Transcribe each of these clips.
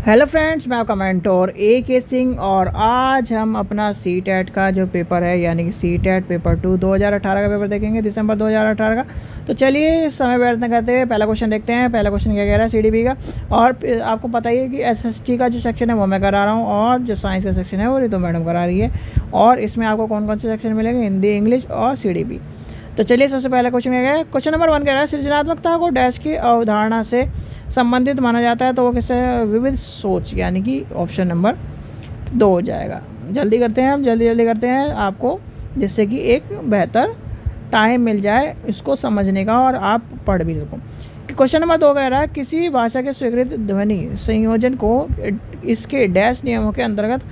Hello friends, मैं आपका mentor A.K. Singh और आज हम अपना सी टेट का जो पेपर है यानी कि सी टेट पेपर 2 2018 का पेपर देखेंगे, दिसंबर 2018 का। तो चलिए समय व्यर्थ न करते हुए पहला क्वेश्चन देखते हैं। पहला क्वेश्चन क्या कह रहा है CDP का। और आपको पता ही है कि SST का जो सेक्शन है वो मैं करा रहा हूँ और जो साइंस का सेक्शन है वो रितु मैडम करा रही है। और इसमें आपको कौन कौन से सेक्शन मिलेंगे, हिंदी, इंग्लिश और CDP। तो चलिए सबसे पहला क्वेश्चन क्या है। क्वेश्चन नंबर 1 कह रहा है सृजनात्मकता को डैश की अवधारणा से संबंधित माना जाता है, तो वो किससे, विविध सोच, यानी कि ऑप्शन नंबर 2 हो जाएगा। जल्दी करते हैं, हम जल्दी करते हैं आपको, जिससे कि एक बेहतर टाइम मिल जाए इसको समझने का और आप पढ़ भी सको। क्वेश्चन नंबर 2 कह रहा है किसी भाषा के स्वीकृत ध्वनि संयोजन को इसके डैश नियमों के अंतर्गत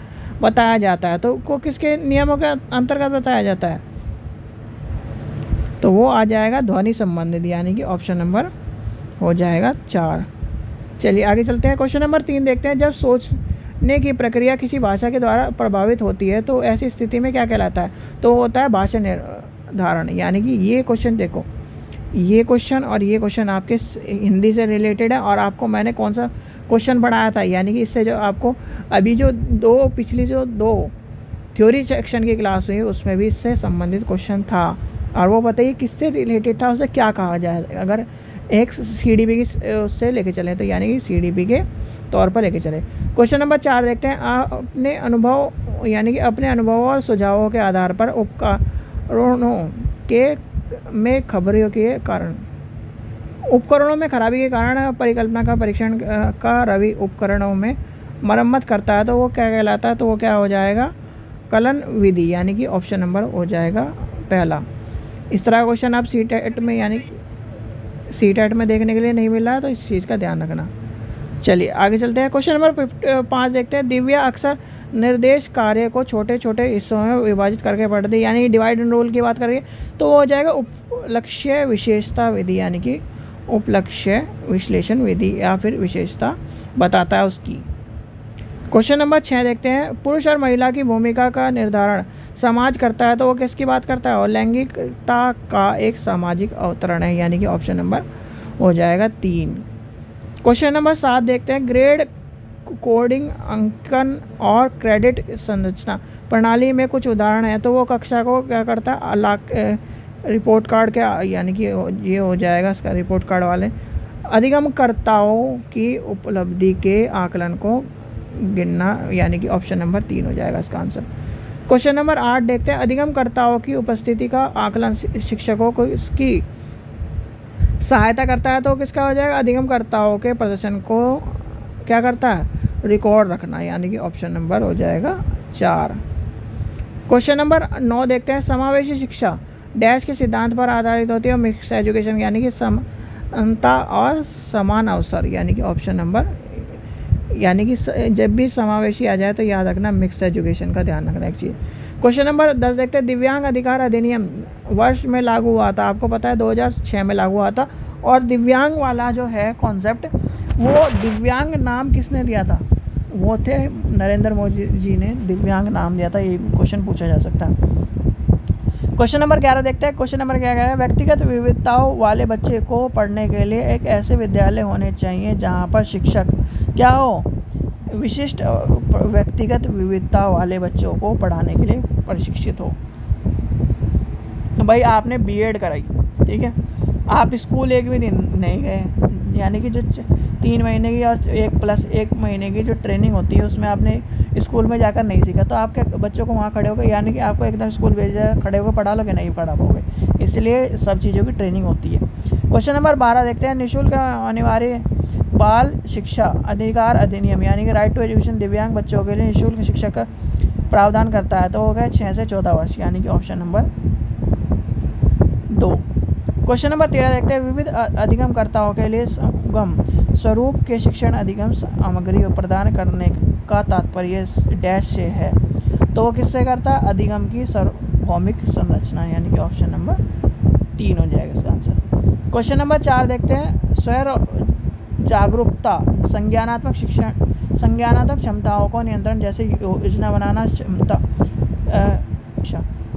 बताया जाता है, तो को किसके नियमों के अंतर्गत बताया जाता है, तो वो आ जाएगा ध्वनि संबंधित, यानी कि ऑप्शन नंबर हो जाएगा 4। चलिए आगे चलते हैं। क्वेश्चन नंबर 3 देखते हैं। जब सोचने की प्रक्रिया किसी भाषा के द्वारा प्रभावित होती है तो ऐसी स्थिति में क्या कहलाता है, तो होता है भाषा निर्धारण। यानी कि ये क्वेश्चन देखो, ये क्वेश्चन और ये क्वेश्चन आपके हिंदी से रिलेटेड है और आपको मैंने कौन सा क्वेश्चन पढ़ाया था, यानी कि इससे जो आपको अभी जो पिछली जो दो थ्योरी सेक्शन की क्लास हुई उसमें भी इससे संबंधित क्वेश्चन था। और वो बताइए किससे रिलेटेड था, उसे क्या कहा जाए अगर एक CDP की उससे लेके चलें, तो यानी कि CDP के तौर पर लेके चलें। क्वेश्चन नंबर 4 देखते हैं। अपने अनुभव यानी कि अपने अनुभवों और सुझावों के आधार पर उपकरणों में खबरों के कारण, उपकरणों में खराबी के कारण परिकल्पना का परीक्षण का रवि उपकरणों में मरम्मत करता है, तो वो क्या कहलाता है, तो वो क्या हो जाएगा, कलन विधि, यानी कि ऑप्शन नंबर हो जाएगा पहला। इस तरह का क्वेश्चन आप सी टेट में यानी सी टेट में देखने के लिए नहीं मिल रहा है, तो इस चीज़ का ध्यान रखना। चलिए आगे चलते हैं। क्वेश्चन नंबर 5 देखते हैं। दिव्या अक्सर निर्देश कार्य को छोटे छोटे हिस्सों में विभाजित करके पढ़ती है, यानी डिवाइड एंड रूल की बात करेंगे तो वो हो जाएगा उपलक्ष्य विशेषता विधि, यानी कि उपलक्ष्य विश्लेषण विधि या फिर विशेषता बताता है उसकी। क्वेश्चन नंबर 6 देखते हैं। पुरुष और महिला की भूमिका का निर्धारण समाज करता है, तो वो किसकी बात करता है, और लैंगिकता का एक सामाजिक अवतरण है, यानी कि ऑप्शन नंबर हो जाएगा 3। क्वेश्चन नंबर 7 देखते हैं। ग्रेड कोडिंग, अंकन और क्रेडिट संरचना प्रणाली में कुछ उदाहरण है, तो वो कक्षा को क्या करता है, रिपोर्ट कार्ड के, यानी कि ये हो जाएगा इसका रिपोर्ट कार्ड वाले अधिगमकर्ताओं की उपलब्धि के आकलन को गिनना, यानी कि ऑप्शन नंबर 3 हो जाएगा इसका आंसर। क्वेश्चन नंबर 8 देखते हैं। अधिगमकर्ताओं की उपस्थिति का आकलन शिक्षकों को इसकी सहायता करता है, तो किसका हो जाएगा, अधिगमकर्ताओं के प्रदर्शन को क्या करता है, रिकॉर्ड रखना, यानी कि ऑप्शन नंबर हो जाएगा 4। क्वेश्चन नंबर 9 देखते हैं। समावेशी शिक्षा डैश के सिद्धांत पर आधारित होती है, मिक्स एजुकेशन, यानी कि समानता और समान अवसर, यानी कि ऑप्शन नंबर, यानी कि जब भी समावेशी आ जाए तो याद रखना मिक्स एजुकेशन का ध्यान रखना एक चीज़। क्वेश्चन नंबर 10 देखते हैं। दिव्यांग अधिकार अधिनियम वर्ष में लागू हुआ था, आपको पता है 2006 में लागू हुआ था। और दिव्यांग वाला जो है कॉन्सेप्ट, वो दिव्यांग नाम किसने दिया था, वो थे नरेंद्र मोदी जी ने दिव्यांग नाम दिया था। ये क्वेश्चन पूछा जा सकता है। क्वेश्चन नंबर 11 देखते हैं। क्वेश्चन नंबर क्या कह रहा है। व्यक्तिगत विविधताओं वाले बच्चे को पढ़ने के लिए एक ऐसे विद्यालय होने चाहिए जहाँ पर शिक्षक क्या हो, विशिष्ट व्यक्तिगत विविधता वाले बच्चों को पढ़ाने के लिए प्रशिक्षित हो। तो भाई आपने B.Ed कराई, ठीक है, आप स्कूल एक भी दिन नहीं गए, यानी कि जो 3 महीने की और 1+1 महीने की जो ट्रेनिंग होती है उसमें आपने स्कूल में जाकर नहीं सीखा, तो आपके बच्चों को वहाँ खड़े होकर, यानी कि आपको एकदम स्कूल भेजा खड़े होकर पढ़ा लोगे, नहीं पढ़ा पाओगे, इसलिए सब चीज़ों की ट्रेनिंग होती है। क्वेश्चन नंबर 12 देखते हैं। निःशुल्क अनिवार्य बाल शिक्षा अधिकार अधिनियम, यानी कि राइट टू एजुकेशन दिव्यांग बच्चों के लिए निःशुल्क शिक्षा का प्रावधान करता है, तो हो गया 6 से 14 वर्ष, यानी कि ऑप्शन नंबर 2। क्वेश्चन नंबर 13 देखते हैं। विविध अधिगमकर्ताओं के लिए सुगम स्वरूप के शिक्षण अधिगम सामग्री प्रदान करने का तात्पर्य डैश से है, तो वो किससे करता है, अधिगम की सार्वभौमिक संरचना, यानी कि ऑप्शन नंबर 3 हो जाएगा इसका आंसर। क्वेश्चन नंबर 4 देखते हैं। स्वयं जागरूकता, संज्ञानात्मक शिक्षण, संज्ञानात्मक क्षमताओं को नियंत्रण, जैसे योजना बनाना,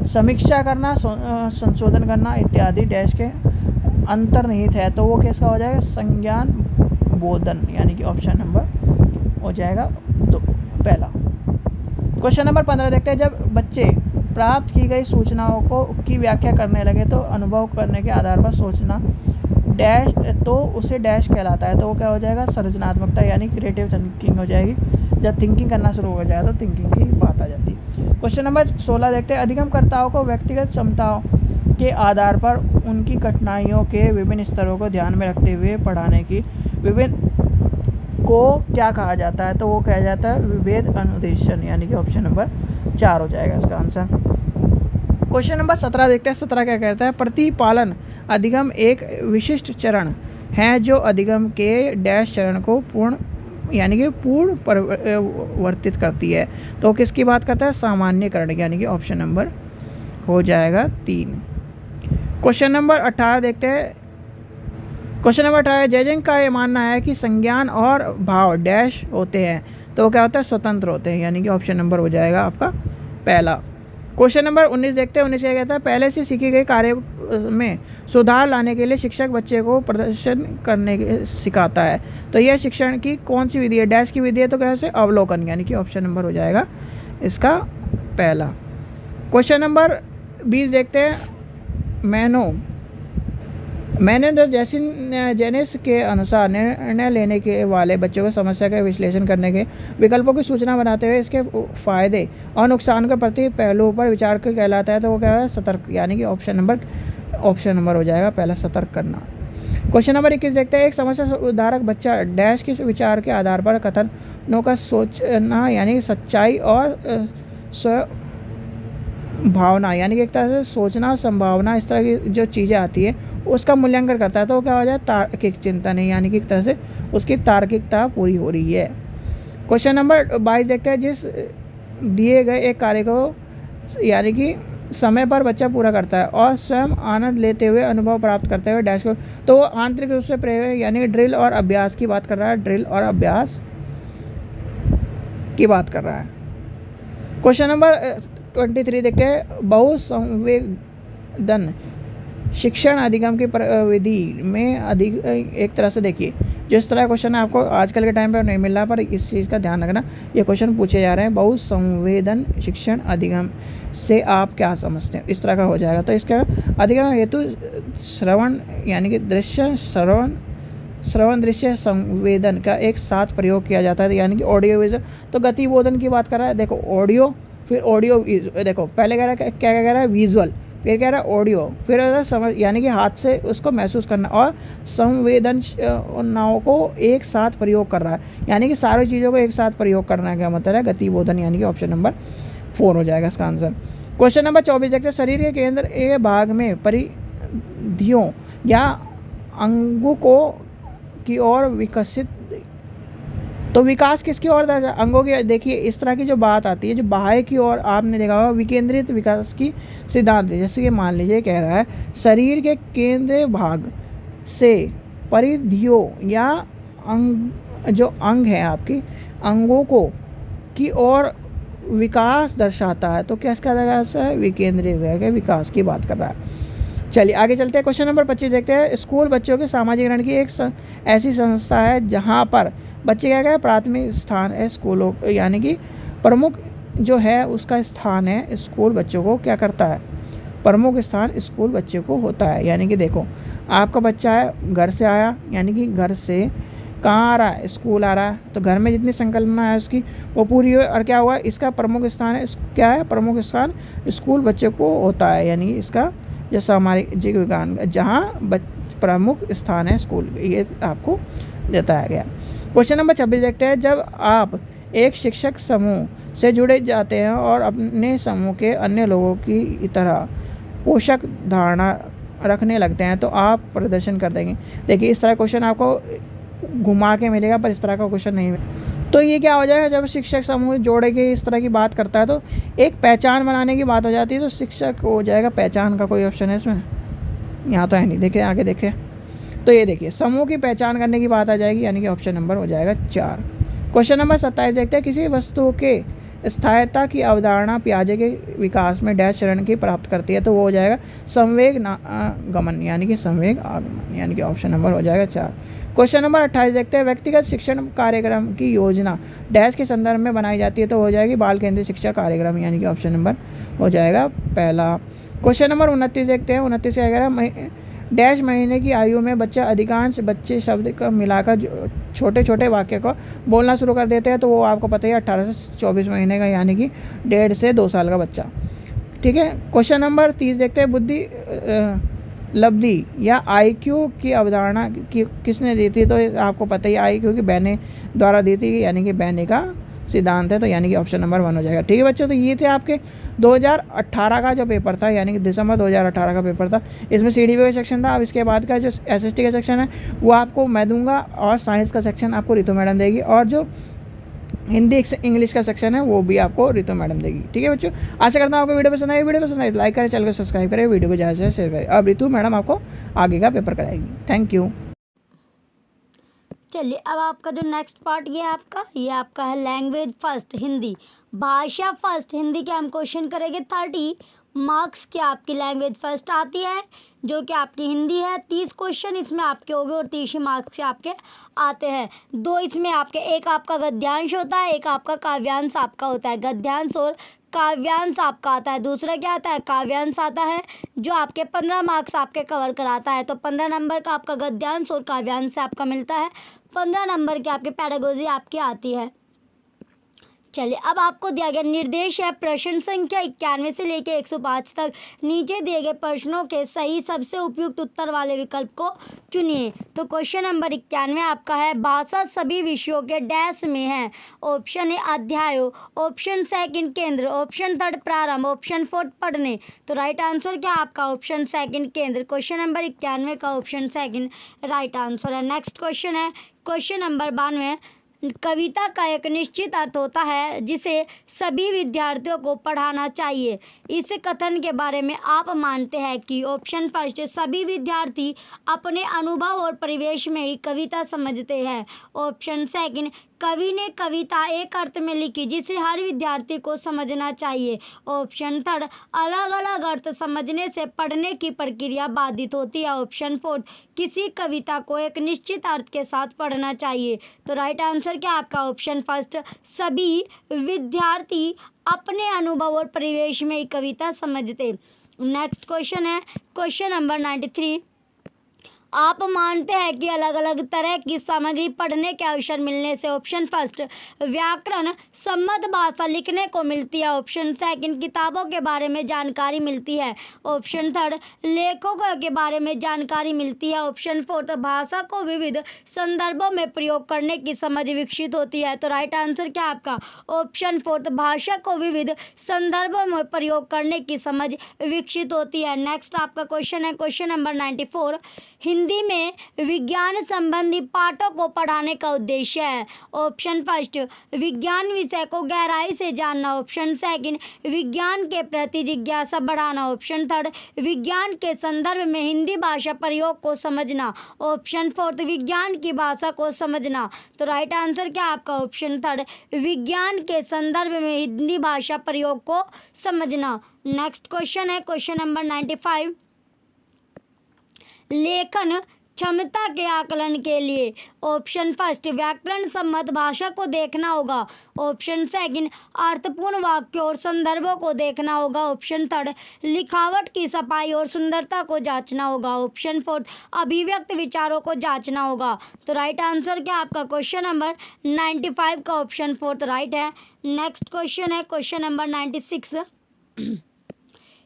समीक्षा करना, संशोधन करना इत्यादि डैश के अंतर्निहित है, तो वो किसका हो जाएगा, संज्ञान बोधन, यानी कि ऑप्शन नंबर हो जाएगा दो, पहला। क्वेश्चन नंबर 15 देखते हैं, जब बच्चे प्राप्त की गई सूचनाओं को की व्याख्या करने लगे तो अनुभव करने के आधार पर सोचना डैश तो उसे डैश कहलाता है। तो वो क्या हो जाएगा, सृजनात्मकता यानी क्रिएटिव थिंकिंग हो जाएगी। जब थिंकिंग करना शुरू हो जाए तो थिंकिंग की बात आ जाती है। क्वेश्चन नंबर 16 देखते हैं, अधिगमकर्ताओं को व्यक्तिगत क्षमताओं के आधार पर उनकी कठिनाइयों के विभिन्न स्तरों को ध्यान में रखते हुए पढ़ाने की विभिन्न को क्या कहा जाता है। तो वो कहा जाता है विभेद अनुदेशन, यानी कि ऑप्शन नंबर 4 हो जाएगा इसका आंसर। क्वेश्चन नंबर 17 देखते हैं, 17 क्या कहता है, प्रतिपालन अधिगम एक विशिष्ट चरण है जो अधिगम के डैश चरण को पूर्ण यानी कि पूर्ण परिवर्तित करती है। तो किसकी बात करता है, सामान्यकरण, यानी कि ऑप्शन नंबर हो जाएगा 3। क्वेश्चन नंबर 18 देखते हैं। क्वेश्चन नंबर 18, जजिंग का ये मानना है कि संज्ञान और भाव डैश होते हैं। तो क्या होता है, स्वतंत्र होते हैं, यानी कि ऑप्शन नंबर हो जाएगा आपका पहला। क्वेश्चन नंबर 19 देखते हैं। 19 क्या कहता है, पहले से सीखे गए कार्य में सुधार लाने के लिए शिक्षक बच्चे को प्रदर्शन करने के सिखाता है। तो यह शिक्षण की कौन सी विधि है, डैश की विधि है। तो कैसे, अवलोकन, यानी कि ऑप्शन नंबर हो जाएगा इसका पहला। क्वेश्चन नंबर 20 देखते हैं। मैनेंडर जेनिस के अनुसार निर्णय लेने के वाले बच्चों को समस्या का विश्लेषण करने के विकल्पों की सूचना बनाते हुए इसके फायदे और नुकसान के प्रति पहलुओं पर विचार कर कहलाता है। तो वो क्या है, सतर्क, यानी कि ऑप्शन नंबर हो जाएगा पहला, सतर्क करना। क्वेश्चन नंबर 21 देखते हैं, एक समस्या उदाहरक बच्चा डैश के विचार के आधार पर कथनों का सोचना यानी सच्चाई और भावना, यानी कि एक तरह से सोचना, संभावना, इस तरह की जो चीज़ें आती है उसका मूल्यांकन करता है। तो वो क्या हो जाए, तार्किक चिंतन है, यानी कि एक तरह से उसकी तार्किकता पूरी हो रही है। क्वेश्चन नंबर 22 देखते हैं, जिस दिए गए एक कार्य को यानी कि समय पर बच्चा पूरा करता है और स्वयं आनंद लेते हुए अनुभव प्राप्त करते हुए डैश को, तो वो आंतरिक रूप से प्रयोग यानी ड्रिल और अभ्यास की बात कर रहा है, ड्रिल और अभ्यास की बात कर रहा है। क्वेश्चन नंबर 23 देखते हैं, बहुसंवेदन शिक्षण अधिगम की विधि में एक तरह से देखिए, जिस तरह क्वेश्चन आपको आजकल के टाइम पर नहीं मिल रहा, पर इस चीज़ का ध्यान रखना, ये क्वेश्चन पूछे जा रहे हैं बहुसंवेदन शिक्षण अधिगम से आप क्या समझते हैं, इस तरह का हो जाएगा। तो इसका अधिगम हेतु श्रवण यानी कि दृश्य श्रवण दृश्य संवेदन का एक साथ प्रयोग किया जाता है, यानी कि ऑडियो विजुअल। तो गतिबोधन की बात कर रहा है, देखो ऑडियो, फिर ऑडियो, देखो पहले कह रहा है क्या कह रहा है, विजुअल, फिर कह रहा है ऑडियो, फिर समझ यानी कि हाथ से उसको महसूस करना, और संवेदनाओं को एक साथ प्रयोग कर रहा है, यानी कि सारी चीज़ों को एक साथ प्रयोग करना का मतलब है गतिबोधन, यानी कि ऑप्शन नंबर 4 हो जाएगा इसका आंसर। क्वेश्चन नंबर 24 देखते हैं, शरीर के केंद्र ए भाग में परिधियों या अंगों को की ओर विकसित, तो विकास किसकी ओर, अंगों की। देखिए इस तरह की जो बात आती है, जो बाह्य की ओर आपने देखा होगा विकेंद्रित विकास की सिद्धांत है। जैसे कि मान लीजिए कह रहा है शरीर के केंद्रीय भाग से परिधियों या जो अंग है आपकी अंगों को की ओर विकास दर्शाता है। तो किसका विकास है, विकेंद्रित विकास की बात कर रहा है। चलिए आगे चलते हैं। क्वेश्चन नंबर 25 देखते हैं, स्कूल बच्चों के सामाजिकरण की एक ऐसी संस्था है जहाँ पर बच्चे क्या है, प्राथमिक स्थान है स्कूलों, यानी कि प्रमुख जो है उसका स्थान है स्कूल बच्चों को क्या करता है, प्रमुख स्थान स्कूल बच्चे को होता है। यानी कि देखो आपका बच्चा है घर से आया, यानी कि घर से कहाँ आ रहा है, स्कूल आ रहा है, तो घर में जितनी संकल्पना है उसकी वो पूरी हो, और क्या हुआ इसका प्रमुख स्थान है, क्या है प्रमुख स्थान स्कूल बच्चे को होता है, यानी इसका जो सामाजिक विज्ञान जहाँ प्रमुख स्थान है स्कूल, ये आपको बताया गया। क्वेश्चन नंबर 26 देखते हैं, जब आप एक शिक्षक समूह से जुड़े जाते हैं और अपने समूह के अन्य लोगों की तरह पोषक धारणा रखने लगते हैं तो आप प्रदर्शन कर देंगे। देखिए इस तरह क्वेश्चन आपको घुमा के मिलेगा, पर इस तरह का क्वेश्चन नहीं मिलेगा। तो ये क्या हो जाएगा, जब शिक्षक समूह जोड़े के इस तरह की बात करता है तो एक पहचान बनाने की बात हो जाती है, तो शिक्षक हो जाएगा पहचान का कोई ऑप्शन है इसमें, यहाँ तो है नहीं। देखिए आगे देखिए, तो ये देखिए समूह की पहचान करने की बात आ जाएगी, यानी कि ऑप्शन नंबर हो जाएगा 4। क्वेश्चन नंबर 27 देखते हैं, किसी वस्तु के स्थायित्व की अवधारणा पियाजे के विकास में डैश चरण की प्राप्त करती है, तो वो हो जाएगा संवेग गमन, यानी कि संवेग आगमन, यानी कि ऑप्शन नंबर हो जाएगा 4। क्वेश्चन नंबर 28 देखते हैं, व्यक्तिगत शिक्षण कार्यक्रम की योजना डैश के संदर्भ में बनाई जाती है, तो हो जाएगी बाल केंद्रित शिक्षा कार्यक्रम, यानी कि ऑप्शन नंबर हो जाएगा पहला। क्वेश्चन नंबर 29 देखते हैं, 29 क्या कह रहा है, डैश महीने की आयु में बच्चा अधिकांश बच्चे शब्द को मिलाकर छोटे छोटे वाक्य को बोलना शुरू कर देते हैं, तो वो आपको पता ही है 18 से 24 महीने का, यानी कि 1.5 से 2 साल का बच्चा। ठीक है, क्वेश्चन नंबर 30 देखते हैं, बुद्धि लब्धि या IQ की अवधारणा किसने दी थी, तो आपको पता ही IQ की बैने द्वारा दी थी, यानी कि बैने का सिद्धांत है, तो यानी कि ऑप्शन नंबर 1 हो जाएगा। ठीक है बच्चों, तो ये थे आपके 2018 का जो पेपर था, यानी कि दिसंबर 2018 का पेपर था। इसमें CDP का सेक्शन था। अब इसके बाद का जो SST का सेक्शन है वो आपको मैं दूंगा, और साइंस का सेक्शन आपको रितु मैडम देगी, और जो हिंदी इंग्लिश का सेक्शन है वो भी आपको रितु मैडम देगी। ठीक है बच्चों, आशा करता हूँ आपको वीडियो पसंद आई। वीडियो पसंद आई लाइक करें, चैनल को सब्सक्राइब करें, वीडियो को ज़्यादा से शेयर करें। अब रितु मैडम आपको आगे का पेपर कराएगी। Thank you. चलिए, अब आपका जो नेक्स्ट पार्ट ये आपका है लैंग्वेज फर्स्ट हिंदी, भाषा फर्स्ट हिंदी के हम क्वेश्चन करेंगे। 30 मार्क्स की आपकी लैंग्वेज फर्स्ट आती है, जो कि आपकी हिंदी है। 30 क्वेश्चन इसमें आपके हो गए, और 30 मार्क्स से आपके आते हैं। 2 इसमें आपके, एक आपका गद्यांश होता है, एक आपका काव्यांश आपका होता है। गद्यांश और काव्यांश आपका आता है। दूसरा क्या आता है, काव्यांश आता है, जो आपके 15 मार्क्स आपके कवर कराता है। तो 15 नंबर का आपका गद्यांश और काव्यांश से आपका मिलता है। 15 नंबर की आपकी पैडागोजी आपकी आती है। चलिए, अब आपको दिया गया निर्देश है, प्रश्न संख्या 91 से लेकर 105 तक नीचे दिए गए प्रश्नों के सही सबसे उपयुक्त उत्तर वाले विकल्प को चुनिए। तो क्वेश्चन नंबर 91 आपका है, भाषा सभी विषयों के डैश में है। ऑप्शन ए अध्यायों, ऑप्शन सेकंड केंद्र, ऑप्शन थर्ड प्रारंभ, ऑप्शन फोर्थ पढ़ने। तो राइट आंसर क्या आपका ऑप्शन सेकंड केंद्र। क्वेश्चन नंबर 91 का ऑप्शन सेकंड राइट आंसर है। नेक्स्ट क्वेश्चन है क्वेश्चन नंबर 92, कविता का एक निश्चित अर्थ होता है जिसे सभी विद्यार्थियों को पढ़ाना चाहिए। इस कथन के बारे में आप मानते हैं कि ऑप्शन फर्स्ट, सभी विद्यार्थी अपने अनुभव और परिवेश में ही कविता समझते हैं। ऑप्शन सेकंड, कवि ने कविता एक अर्थ में लिखी जिसे हर विद्यार्थी को समझना चाहिए। ऑप्शन थर्ड, अलग अलग अर्थ समझने से पढ़ने की प्रक्रिया बाधित होती है। ऑप्शन फोर्थ, किसी कविता को एक निश्चित अर्थ के साथ पढ़ना चाहिए। तो राइट आंसर क्या आपका ऑप्शन फर्स्ट, सभी विद्यार्थी अपने अनुभव और परिवेश में ही कविता समझते। नेक्स्ट क्वेश्चन है क्वेश्चन नंबर 93, आप मानते हैं कि अलग अलग तरह की सामग्री पढ़ने के अवसर मिलने से ऑप्शन फर्स्ट, व्याकरण सम्मत भाषा लिखने को मिलती है। ऑप्शन सेकंड, किताबों के बारे में जानकारी मिलती है। ऑप्शन थर्ड, लेखकों के बारे में जानकारी मिलती है। ऑप्शन फोर्थ, भाषा को विविध संदर्भों में प्रयोग करने की समझ विकसित होती है। तो राइट आंसर क्या आपका ऑप्शन फोर्थ, भाषा को विविध संदर्भों में प्रयोग करने की समझ विकसित होती है। नेक्स्ट आपका क्वेश्चन है क्वेश्चन नंबर 94, हिंदी में विज्ञान संबंधी पाठों को पढ़ाने का उद्देश्य है। ऑप्शन फर्स्ट, विज्ञान विषय को गहराई से जानना। ऑप्शन सेकंड, विज्ञान के प्रति जिज्ञासा बढ़ाना। ऑप्शन थर्ड, विज्ञान के संदर्भ में हिंदी भाषा प्रयोग को समझना। ऑप्शन फोर्थ, विज्ञान की भाषा को समझना। तो राइट आंसर क्या आपका ऑप्शन थर्ड, विज्ञान के संदर्भ में हिंदी भाषा प्रयोग को समझना। नेक्स्ट क्वेश्चन है क्वेश्चन नंबर 95, लेखन क्षमता के आकलन के लिए ऑप्शन फर्स्ट, व्याकरण सम्मत भाषा को देखना होगा। ऑप्शन सेकंड, अर्थपूर्ण वाक्यों और संदर्भों को देखना होगा। ऑप्शन थर्ड, लिखावट की सफाई और सुंदरता को जांचना होगा। ऑप्शन फोर्थ, अभिव्यक्त विचारों को जांचना होगा। तो राइट आंसर क्या आपका क्वेश्चन नंबर 95 का ऑप्शन फोर्थ राइट है। नेक्स्ट क्वेश्चन है क्वेश्चन नंबर 96,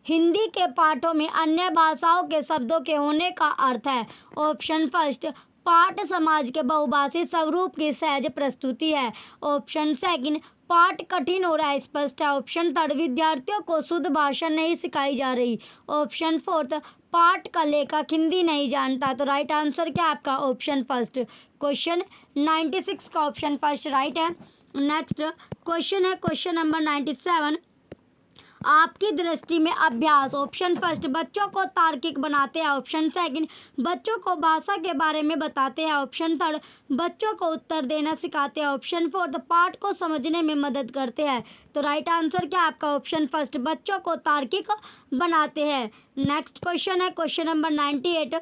हिंदी के पाठों में अन्य भाषाओं के शब्दों के होने का अर्थ है। ऑप्शन फर्स्ट, पाठ समाज के बहुभाषी स्वरूप की सहज प्रस्तुति है। ऑप्शन सेकंड, पाठ कठिन और अस्पष्ट है। ऑप्शन थर्ड, विद्यार्थियों को शुद्ध भाषा नहीं सिखाई जा रही। ऑप्शन फोर्थ, पाठ का लेखक हिंदी नहीं जानता। तो राइट आंसर क्या आपका ऑप्शन फर्स्ट, क्वेश्चन 96 का ऑप्शन फर्स्ट राइट है। नेक्स्ट क्वेश्चन है क्वेश्चन नंबर 97, आपकी दृष्टि में अभ्यास ऑप्शन फर्स्ट, बच्चों को तार्किक बनाते हैं। ऑप्शन सेकंड, बच्चों को भाषा के बारे में बताते हैं। ऑप्शन थर्ड, बच्चों को उत्तर देना सिखाते हैं। ऑप्शन फोर्थ, पाठ को समझने में मदद करते हैं। तो राइट आंसर क्या आपका ऑप्शन फर्स्ट, बच्चों को तार्किक बनाते हैं। नेक्स्ट क्वेश्चन है क्वेश्चन नंबर 98,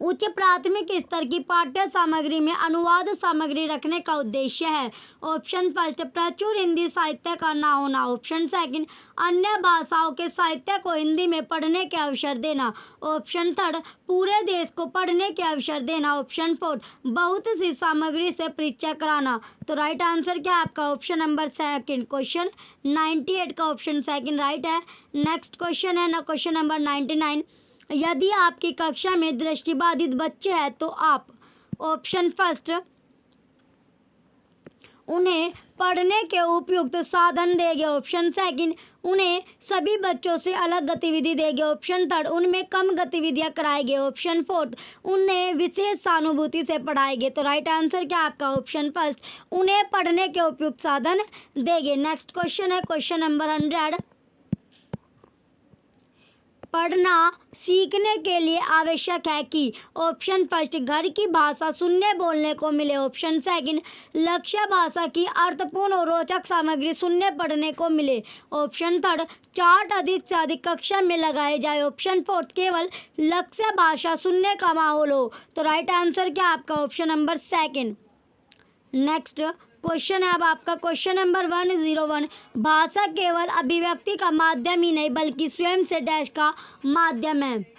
उच्च प्राथमिक स्तर की पाठ्य सामग्री में अनुवाद सामग्री रखने का उद्देश्य है। ऑप्शन फर्स्ट, प्रचुर हिंदी साहित्य का ना होना। ऑप्शन सेकंड, अन्य भाषाओं के साहित्य को हिंदी में पढ़ने के अवसर देना। ऑप्शन थर्ड, पूरे देश को पढ़ने के अवसर देना। ऑप्शन फोर्थ, बहुत सी सामग्री से परिचय कराना। तो राइट आंसर क्या है आपका? Option number second. क्वेश्चन 98 का ऑप्शन सेकंड राइट है। नेक्स्ट क्वेश्चन है ना क्वेश्चन नंबर 99। यदि आपकी कक्षा में दृष्टिबाधित बच्चे हैं तो आप ऑप्शन फर्स्ट, उन्हें पढ़ने के उपयुक्त साधन देंगे। ऑप्शन सेकंड, उन्हें सभी बच्चों से अलग गतिविधि देंगे। ऑप्शन थर्ड, उनमें कम गतिविधियां कराएंगे। ऑप्शन फोर्थ, उन्हें विशेष सहानुभूति से पढ़ाएंगे। तो राइट आंसर क्या आपका? ऑप्शन फर्स्ट, उन्हें पढ़ने के उपयुक्त साधन देंगे। नेक्स्ट क्वेश्चन है क्वेश्चन नंबर 100। पढ़ना सीखने के लिए आवश्यक है कि ऑप्शन फर्स्ट, घर की भाषा सुनने बोलने को मिले। ऑप्शन सेकंड, लक्ष्य भाषा की अर्थपूर्ण और रोचक सामग्री सुनने पढ़ने को मिले। ऑप्शन थर्ड, चार्ट अधिक से अधिक कक्षा में लगाए जाए। ऑप्शन फोर्थ, केवल लक्ष्य भाषा सुनने का माहौल हो। तो राइट आंसर क्या आपका? Option number second. Next question है अब आपका क्वेश्चन नंबर 101। भाषा केवल अभिव्यक्ति का माध्यम ही नहीं बल्कि स्वयं से डैश का माध्यम है।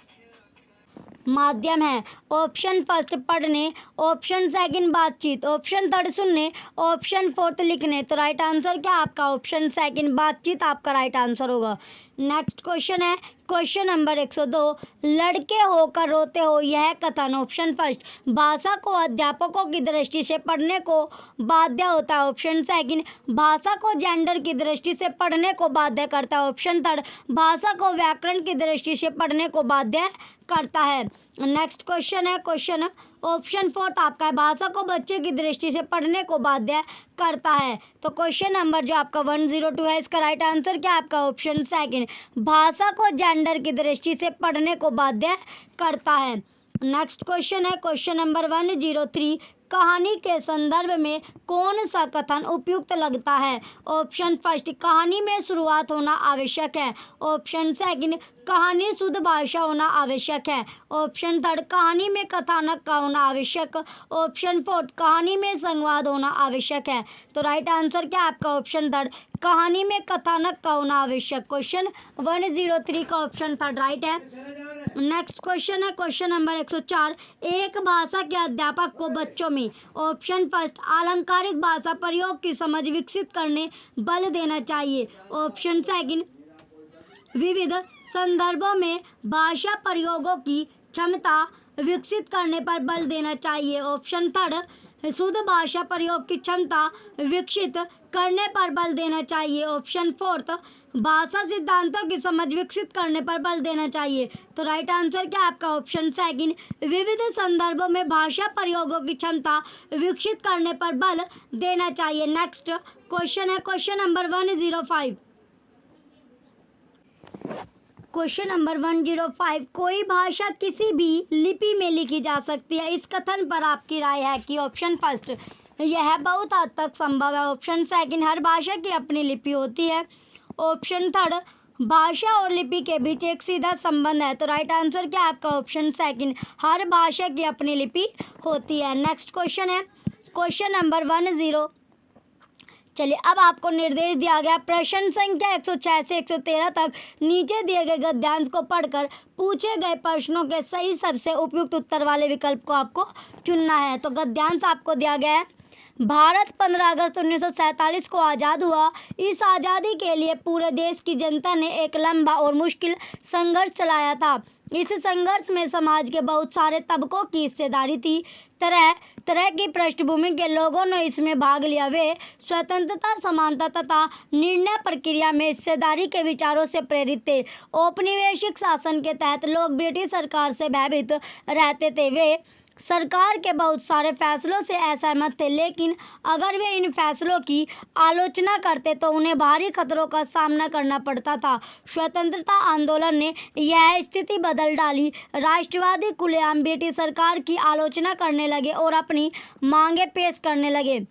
ऑप्शन फर्स्ट, पढ़ने। ऑप्शन सेकंड, बातचीत। ऑप्शन थर्ड, सुनने। ऑप्शन फोर्थ, लिखने। तो राइट आंसर क्या आपका? ऑप्शन सेकंड, बातचीत आपका राइट आंसर होगा। नेक्स्ट क्वेश्चन है क्वेश्चन नंबर 102। लड़के होकर रोते हो यह कथन। ऑप्शन फर्स्ट, भाषा को अध्यापकों की दृष्टि से पढ़ने को बाध्य होता है। ऑप्शन सेकंड, भाषा को जेंडर की दृष्टि से पढ़ने को बाध्य करता है। ऑप्शन थर्ड, भाषा को व्याकरण की दृष्टि से पढ़ने को बाध्य करता है। नेक्स्ट क्वेश्चन है क्वेश्चन ऑप्शन फोर्थ आपका है, भाषा को बच्चे की दृष्टि से पढ़ने को बाध्य करता है। तो क्वेश्चन नंबर जो आपका 102 है इसका राइट आंसर क्या है आपका? ऑप्शन सेकंड, भाषा को जेंडर की दृष्टि से पढ़ने को बाध्य करता है। नेक्स्ट क्वेश्चन है क्वेश्चन नंबर 103। कहानी के संदर्भ में कौन सा कथन उपयुक्त लगता है? ऑप्शन फर्स्ट, कहानी में शुरुआत होना आवश्यक है। ऑप्शन सेकंड, कहानी शुद्ध भाषा होना आवश्यक है। ऑप्शन थर्ड, कहानी में कथानक का होना आवश्यक। ऑप्शन फोर्थ, कहानी में संवाद होना आवश्यक है। तो राइट आंसर क्या आपका? ऑप्शन थर्ड, कहानी में कथानक का होना आवश्यक। क्वेश्चन 103 का ऑप्शन थर्ड राइट है। नेक्स्ट क्वेश्चन है क्वेश्चन नंबर 104। एक भाषा के अध्यापक को बच्चों में ऑप्शन फर्स्ट, अलंकारिक भाषा प्रयोग की समझ विकसित करने बल देना चाहिए। ऑप्शन सेकंड, विविध संदर्भों में भाषा प्रयोगों की क्षमता विकसित करने पर बल देना चाहिए। ऑप्शन थर्ड, शुद्ध भाषा प्रयोग की क्षमता विकसित करने पर बल देना चाहिए। ऑप्शन फोर्थ, भाषा सिद्धांतों की समझ विकसित करने पर बल देना चाहिए। तो राइट आंसर क्या आपका? ऑप्शन सेकंड, विविध संदर्भों में भाषा प्रयोगों की क्षमता विकसित करने पर बल देना चाहिए। नेक्स्ट क्वेश्चन है क्वेश्चन नंबर 105। Question number 105। कोई भाषा किसी भी लिपि में लिखी जा सकती है, इस कथन पर आपकी राय है कि ऑप्शन फर्स्ट, यह बहुत हद तक संभव है। ऑप्शन सेकंड, हर भाषा की अपनी लिपि होती है। ऑप्शन थर्ड, भाषा और लिपि के बीच एक सीधा संबंध है। तो राइट आंसर क्या है आपका? ऑप्शन सेकंड, हर भाषा की अपनी लिपि होती है। नेक्स्ट क्वेश्चन है क्वेश्चन नंबर 10। चलिए अब आपको निर्देश दिया गया प्रश्न संख्या 106 से 113 तक नीचे दिए गए गद्यांश को पढ़कर पूछे गए प्रश्नों के सही सबसे उपयुक्त उत्तर वाले विकल्प को आपको चुनना है। तो गद्यांश आपको दिया गया है, भारत 15 अगस्त 1947 को आज़ाद हुआ। इस आज़ादी के लिए पूरे देश की जनता ने एक लंबा और मुश्किल संघर्ष चलाया था। इस संघर्ष में समाज के बहुत सारे तबकों की हिस्सेदारी थी। तरह तरह की पृष्ठभूमि के लोगों ने इसमें भाग लिया। वे स्वतंत्रता, समानता तथा निर्णय प्रक्रिया में हिस्सेदारी के विचारों से प्रेरित थे। औपनिवेशिक शासन के तहत लोग ब्रिटिश सरकार से भयभीत रहते थे। वे सरकार के बहुत सारे फैसलों से असहमत थे, लेकिन अगर वे इन फैसलों की आलोचना करते तो उन्हें भारी खतरों का सामना करना पड़ता था। स्वतंत्रता आंदोलन ने यह स्थिति बदल डाली। राष्ट्रवादी खुलेआम ब्रिटिश सरकार की आलोचना करने लगे और अपनी मांगें पेश करने लगे।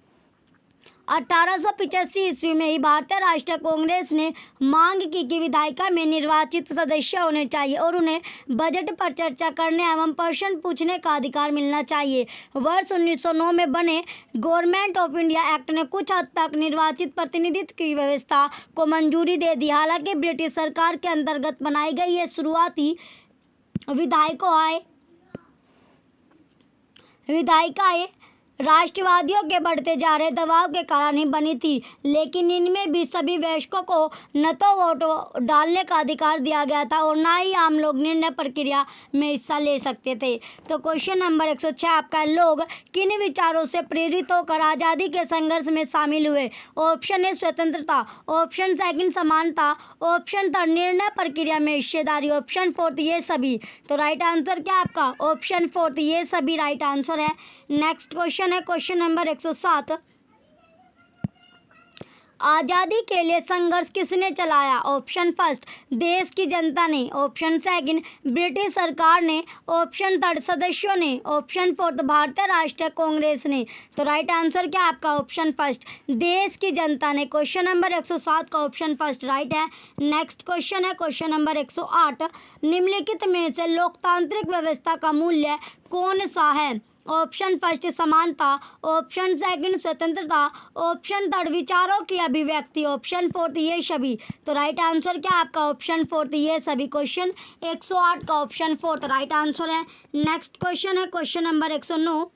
1885 ईस्वी में ही भारतीय राष्ट्रीय कांग्रेस ने मांग की कि विधायिका में निर्वाचित सदस्य होने चाहिए और उन्हें बजट पर चर्चा करने एवं प्रश्न पूछने का अधिकार मिलना चाहिए। वर्ष 1909 में बने गवर्नमेंट ऑफ इंडिया एक्ट ने कुछ हद तक निर्वाचित प्रतिनिधित्व की व्यवस्था को मंजूरी दे दी। हालांकि ब्रिटिश सरकार के अंतर्गत बनाई गई ये शुरुआती विधायिकाएं राष्ट्रवादियों के बढ़ते जा रहे दबाव के कारण ही बनी थी, लेकिन इनमें भी सभी वयस्कों को न तो वोट डालने का अधिकार दिया गया था और ना ही आम लोग निर्णय प्रक्रिया में हिस्सा ले सकते थे। तो क्वेश्चन नंबर 106 आपका है, लोग किन विचारों से प्रेरित होकर आज़ादी के संघर्ष में शामिल हुए? ऑप्शन ए स्वतंत्रता, ऑप्शन सेकंड समानता, ऑप्शन थर्ड निर्णय प्रक्रिया में हिस्सेदारी, ऑप्शन फोर्थ ये सभी। तो राइट आंसर क्या आपका? ऑप्शन फोर्थ ये सभी राइट आंसर है। नेक्स्ट क्वेश्चन है क्वेश्चन नंबर 107, आज़ादी के लिए संघर्ष किसने चलाया? ऑप्शन फर्स्ट देश की जनता ने, ऑप्शन सेकंड ब्रिटिश सरकार ने, ऑप्शन थर्ड सदस्यों ने, ऑप्शन फोर्थ भारतीय राष्ट्रीय कांग्रेस ने। तो राइट आंसर क्या आपका? ऑप्शन फर्स्ट देश की जनता ने। क्वेश्चन नंबर 107 का ऑप्शन फर्स्ट राइट है। नेक्स्ट क्वेश्चन है क्वेश्चन नंबर 108, निम्नलिखित में से लोकतांत्रिक व्यवस्था का मूल्य कौन सा है? ऑप्शन फर्स्ट समानता, ऑप्शन सेकंड स्वतंत्रता, ऑप्शन थर्ड विचारों की अभिव्यक्ति, ऑप्शन फोर्थ ये सभी। तो राइट आंसर क्या आपका? ऑप्शन फोर्थ ये सभी। क्वेश्चन 108 का ऑप्शन फोर्थ राइट आंसर है। नेक्स्ट क्वेश्चन है क्वेश्चन नंबर 109,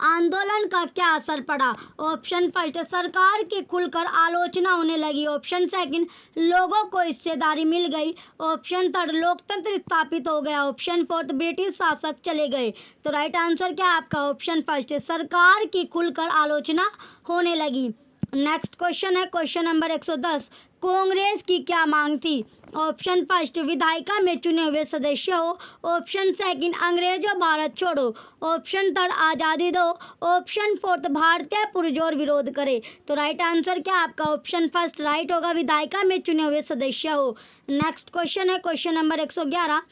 आंदोलन का क्या असर पड़ा? ऑप्शन फर्स्ट सरकार की खुलकर आलोचना होने लगी, ऑप्शन सेकंड लोगों को हिस्सेदारी मिल गई, ऑप्शन थर्ड लोकतंत्र स्थापित हो गया, ऑप्शन फोर्थ ब्रिटिश शासक चले गए। तो राइट आंसर क्या आपका? ऑप्शन फर्स्ट सरकार की खुलकर आलोचना होने लगी। नेक्स्ट क्वेश्चन है क्वेश्चन नंबर 110, कांग्रेस की क्या मांग थी? ऑप्शन फर्स्ट विधायिका में चुने हुए सदस्य हो, ऑप्शन सेकंड अंग्रेजों भारत छोड़ो, ऑप्शन थर्ड आज़ादी दो, ऑप्शन फोर्थ भारतीय पुरजोर विरोध करे। तो राइट आंसर क्या आपका? ऑप्शन फर्स्ट राइट होगा, विधायिका में चुने हुए सदस्य हो। नेक्स्ट क्वेश्चन है क्वेश्चन नंबर 111,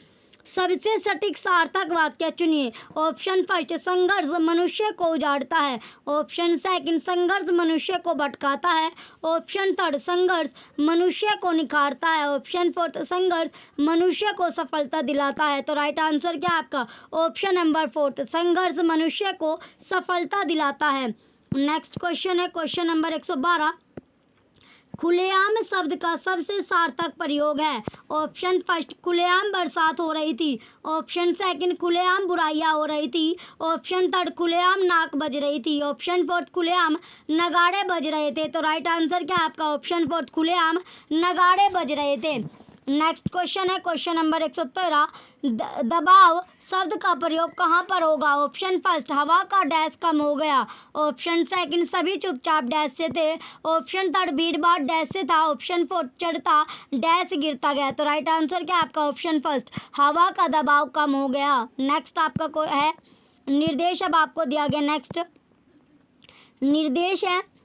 सबसे सटीक सार्थक वाक्य चुनिए। ऑप्शन फर्स्ट संघर्ष मनुष्य को उजाड़ता है, ऑप्शन सेकंड संघर्ष मनुष्य को भटकाता है, ऑप्शन थर्ड संघर्ष मनुष्य को निखारता है, ऑप्शन फोर्थ संघर्ष मनुष्य को सफलता दिलाता है। तो राइट आंसर क्या आपका? ऑप्शन नंबर फोर्थ संघर्ष मनुष्य को सफलता दिलाता है। नेक्स्ट क्वेश्चन है क्वेश्चन नंबर 112, खुलेआम शब्द का सबसे सार्थक प्रयोग है। ऑप्शन फर्स्ट खुलेआम बरसात हो रही थी, ऑप्शन सेकंड खुलेआम बुराइयां हो रही थी, ऑप्शन थर्ड खुलेआम नाक बज रही थी, ऑप्शन फोर्थ खुलेआम नगाड़े बज रहे थे। तो राइट आंसर क्या आपका? ऑप्शन फोर्थ खुलेआम नगाड़े बज रहे थे। नेक्स्ट क्वेश्चन है क्वेश्चन नंबर 113, दबाव शब्द का प्रयोग कहाँ पर होगा? ऑप्शन फर्स्ट हवा का डैश कम हो गया, ऑप्शन सेकंड सभी चुपचाप डैश से थे, ऑप्शन थर्ड भीड़ भाड़ डैश से था, ऑप्शन फोर्थ चढ़ता डैश गिरता गया। तो राइट आंसर क्या आपका? ऑप्शन फर्स्ट हवा का दबाव कम हो गया। नेक्स्ट आपका कोई है निर्देश अब आपको दिया गया। नेक्स्ट निर्देश है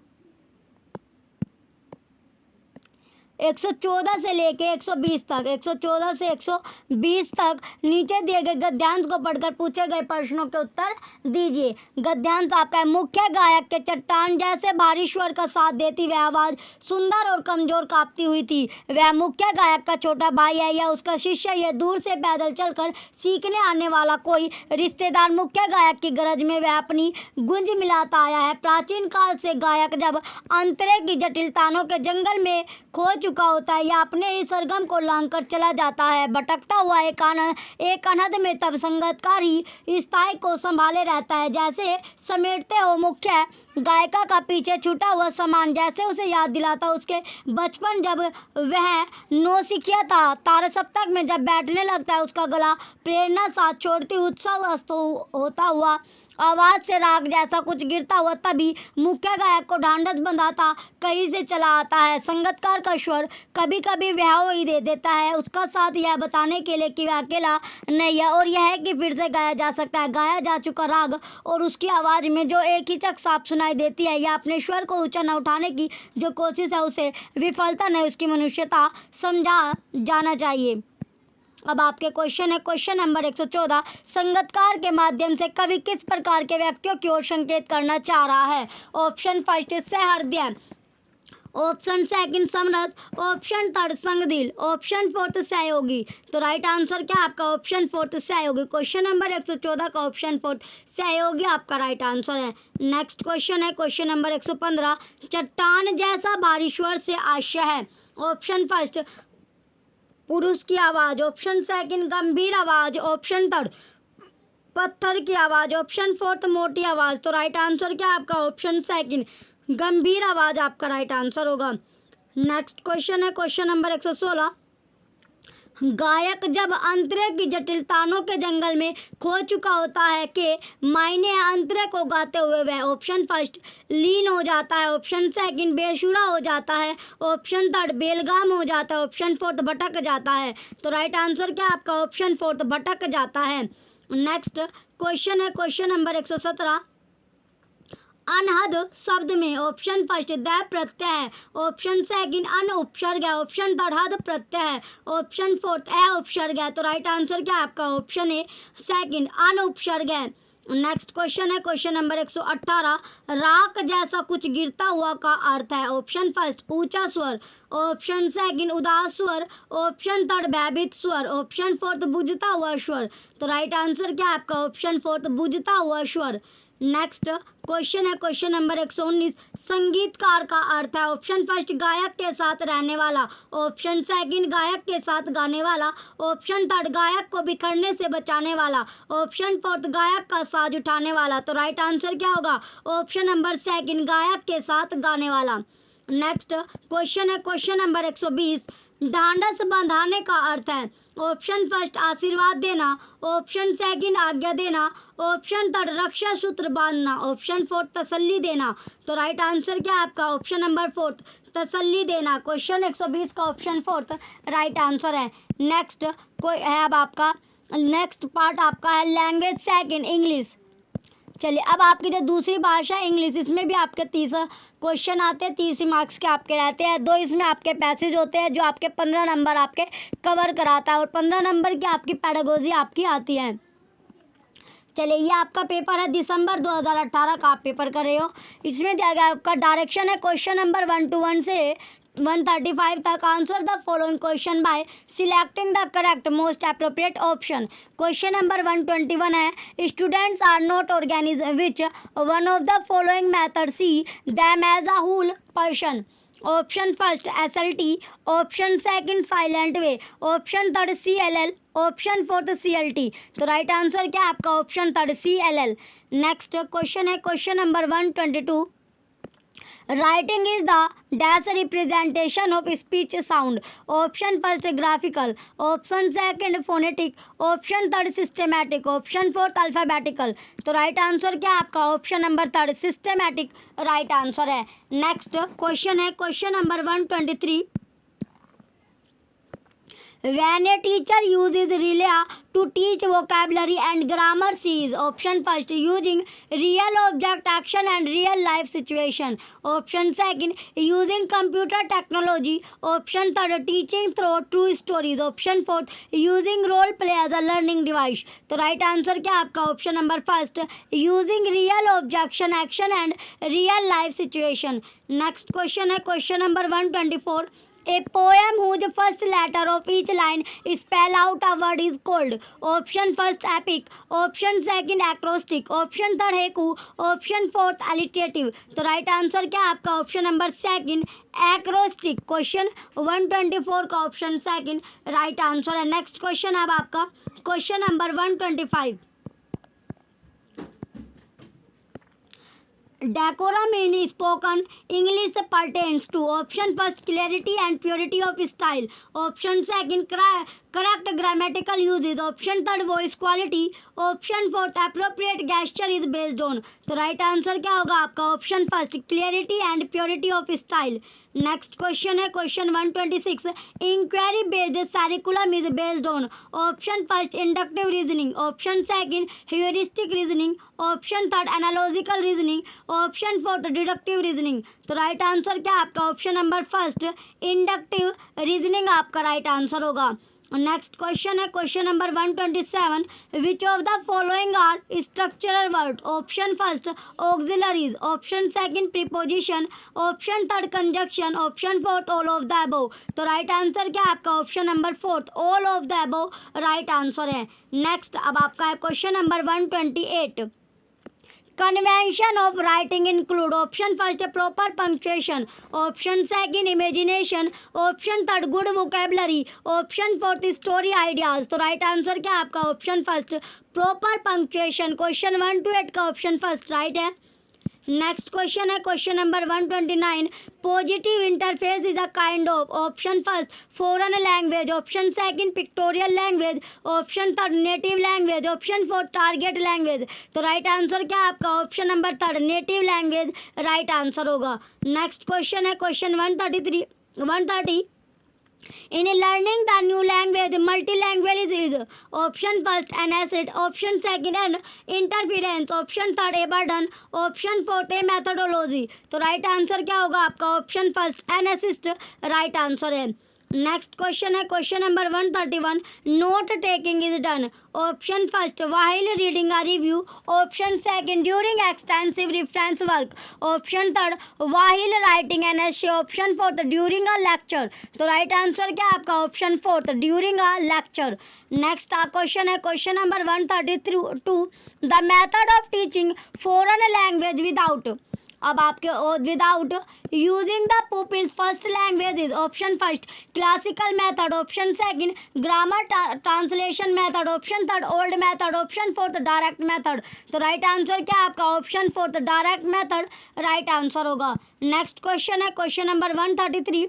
114 से लेके 120 तक, 114 से 120 तक नीचे दिए गए गद्यांश को पढ़कर पूछे गए प्रश्नों के उत्तर दीजिए। गद्यांश आपका है, मुख्य गायक के चट्टान जैसे भारी स्वर का साथ देती वह आवाज़ सुंदर और कमजोर कांपती हुई थी। वह मुख्य गायक का छोटा भाई है या उसका शिष्य, यह दूर से पैदल चलकर सीखने आने वाला कोई रिश्तेदार। मुख्य गायक की गरज में वह अपनी गूंज मिलाता आया है। प्राचीन काल से गायक जब अंतरे की जटिल तानों के जंगल में खो चुका होता है या अपने ही सरगम को लांघकर चला जाता है, भटकता हुआ एक अनहद में, तब संगतकार ही स्थाई को संभाले रहता है। जैसे समेटते हो मुख्य गायिका का पीछे छूटा हुआ सामान, जैसे उसे याद दिलाता उसके बचपन जब वह नौसिखिया था। तारा सप्तक में जब बैठने लगता है उसका गला प्रेरणा साथ छोड़ती उत्साह होता हुआ आवाज़ से राग जैसा कुछ गिरता हुआ, तभी मुख्य गायक को ढांढस बंधाता कहीं से चला आता है। संगतकार का स्वर कभी कभी वह ही दे देता है उसका साथ, यह बताने के लिए कि वह अकेला नहीं है और यह है कि फिर से गाया जा सकता है। गाया जा चुका राग और उसकी आवाज़ में जो एक हिचक साफ सुनाई देती है या अपने स्वर को ऊंचा न उठाने की जो कोशिश है, उसे विफलता नहीं उसकी मनुष्यता समझा जाना चाहिए। अब आपके क्वेश्चन है क्वेश्चन नंबर 114, संगतकार के माध्यम से कवि किस प्रकार के व्यक्तियों की ओर संकेत करना चाह रहा है? ऑप्शन फर्स्ट सहृदय, ऑप्शन सेकंड समरस, ऑप्शन थर्ड संगदिल, ऑप्शन फोर्थ सहयोगी। तो राइट आंसर क्या आपका ऑप्शन फोर्थ सहयोगी। क्वेश्चन नंबर 114 का ऑप्शन फोर्थ सहयोगी आपका राइट आंसर है। नेक्स्ट क्वेश्चन है क्वेश्चन नंबर 115, चट्टान जैसा बारिश्वर से आशय है? ऑप्शन फर्स्ट पुरुष की आवाज़, ऑप्शन सेकंड गंभीर आवाज़, ऑप्शन थर्ड पत्थर की आवाज़, ऑप्शन फोर्थ मोटी आवाज़। तो राइट आंसर क्या आपका ऑप्शन सेकंड गंभीर आवाज़ आपका राइट आंसर होगा। नेक्स्ट क्वेश्चन है क्वेश्चन नंबर 116, गायक जब अंतरे की जटिलताओं के जंगल में खो चुका होता है के मायने अंतरे को गाते हुए वह? ऑप्शन फर्स्ट लीन हो जाता है, ऑप्शन सेकंड बेसुरा हो जाता है, ऑप्शन थर्ड बेलगाम हो जाता है, ऑप्शन फोर्थ भटक जाता है। तो राइट आंसर क्या आपका ऑप्शन फोर्थ भटक जाता है। नेक्स्ट क्वेश्चन है क्वेश्चन नंबर 117, अनहद शब्द में ऑप्शन फर्स्ट द प्रत्यय है, ऑप्शन सेकंड अन उपसर्ग है, ऑप्शन थर्ड हद प्रत्यय है, ऑप्शन फोर्थ अ उपसर्ग है। तो राइट आंसर क्या आपका ऑप्शन है सेकंड अन उपसर्ग है। नेक्स्ट क्वेश्चन है क्वेश्चन नंबर 118, राख जैसा कुछ गिरता हुआ का अर्थ है? ऑप्शन फर्स्ट ऊंचा स्वर, ऑप्शन सेकंड उदास स्वर, ऑप्शन थर्ड भयभीत स्वर, ऑप्शन फोर्थ बुझता हुआ स्वर। तो राइट आंसर क्या आपका ऑप्शन फोर्थ बुझता हुआ स्वर। नेक्स्ट क्वेश्चन है क्वेश्चन नंबर 119, संगीतकार का अर्थ है? ऑप्शन फर्स्ट गायक के साथ रहने वाला, ऑप्शन सेकंड गायक के साथ गाने वाला, ऑप्शन थर्ड गायक को बिखरने से बचाने वाला, ऑप्शन फोर्थ गायक का साज उठाने वाला। तो राइट आंसर क्या होगा ऑप्शन नंबर सेकंड गायक के साथ गाने वाला। नेक्स्ट क्वेश्चन है क्वेश्चन नंबर 120, ढांढस बंधाने का अर्थ है? ऑप्शन फर्स्ट आशीर्वाद देना, ऑप्शन सेकंड आज्ञा देना, ऑप्शन थर्ड रक्षा सूत्र बांधना, ऑप्शन फोर्थ तसल्ली देना। तो राइट आंसर क्या है आपका ऑप्शन नंबर फोर्थ तसल्ली देना। क्वेश्चन 120 का ऑप्शन फोर्थ राइट आंसर है। नेक्स्ट कोई है अब आपका नेक्स्ट पार्ट आपका है लैंग्वेज सेकंड इंग्लिश। चलिए अब आपकी जो दूसरी भाषा इंग्लिश, इसमें भी आपके 30 क्वेश्चन आते हैं, 30 मार्क्स के आपके रहते हैं। 2 इसमें आपके पैसेज होते हैं जो आपके 15 नंबर आपके कवर कराता है और 15 नंबर की आपकी पेडागोजी आपकी आती है। चलिए ये आपका पेपर है दिसंबर 2018 का आप पेपर कर रहे हो। इसमें दिया गया आपका डायरेक्शन है क्वेश्चन नंबर 1 to 1 से 135 तक। Answer the following question by selecting the correct most appropriate option. Question number 121 है students are not organism which one of the following method see them as a whole person. Option first SLT, option second silent way, option third CLL, option fourth CLT। तो right answer क्या है आपका option third CLL। Next question है question number 122, writing is the dash representation of speech sound. Option first graphical, option second phonetic, option third systematic, option fourth alphabetical. तो right answer क्या है आपका option number third systematic right answer है। Next question है question number 123, when a teacher uses Relay to teach vocabulary and grammar she is option first using real object action and real life situation, option second using computer technology, option third teaching through true stories, option fourth using role play as a learning device। तो right answer क्या आपका option number first using real objection action and real life situation. Next question है question number 124, a poem whose first letter of each line spell out a word is called। option first epic, option second acrostic, option third haiku, option fourth alliterative। तो right answer क्या है आपका option number second acrostic. Question 124 का option second right answer है। Next question अब आपका question number 125, decorum in spoken English pertains to option first clarity and purity of style, option second correct grammatical uses, option third voice quality, option fourth appropriate gesture is based on। तो right answer क्या होगा आपका option first clarity and purity of style. Next question है question 126, inquiry based curriculum is based on option first inductive reasoning, option second heuristic reasoning, option third analogical reasoning, option fourth deductive reasoning. तो right answer क्या आपका option number first inductive reasoning आपका right answer होगा। Next question है question number 127, which of the following are structural word? Option first auxiliaries, option second preposition, option third conjunction, option fourth all of the above. तो right answer क्या है आपका? Option number fourth all of the above right answer है। Next अब आपका है question number 128, convention of writing include, option first proper punctuation, option second imagination, option third good vocabulary, option fourth story ideas. तो right answer क्या है आपका? Option first proper punctuation. Question 128 का option first right है। Next question है question number 129, positive interface is a kind of, option first foreign language, option second pictorial language, option third native language, option fourth target language. तो right answer क्या है आपका? Option number third native language right answer होगा। Next question है question 130, in learning the new language multilingualism is option first an asset, option second an interference, option third a burden, option fourth a methodology। तो right answer क्या होगा आपका? Option first an assist right answer है। Next question है question number 131, note taking is done, option first while reading a review, option second during extensive reference work, option third while writing an essay, option fourth during a lecture. तो right answer क्या है आपका? Option fourth during a lecture. Next question है question number 132, the method of teaching foreign language without, अब आपके without using the pupils first language is, option first classical method, option second grammar translation method, option third old method, option fourth direct method. तो right answer क्या है आपका? Option fourth direct method right answer होगा। Next question है question number 133,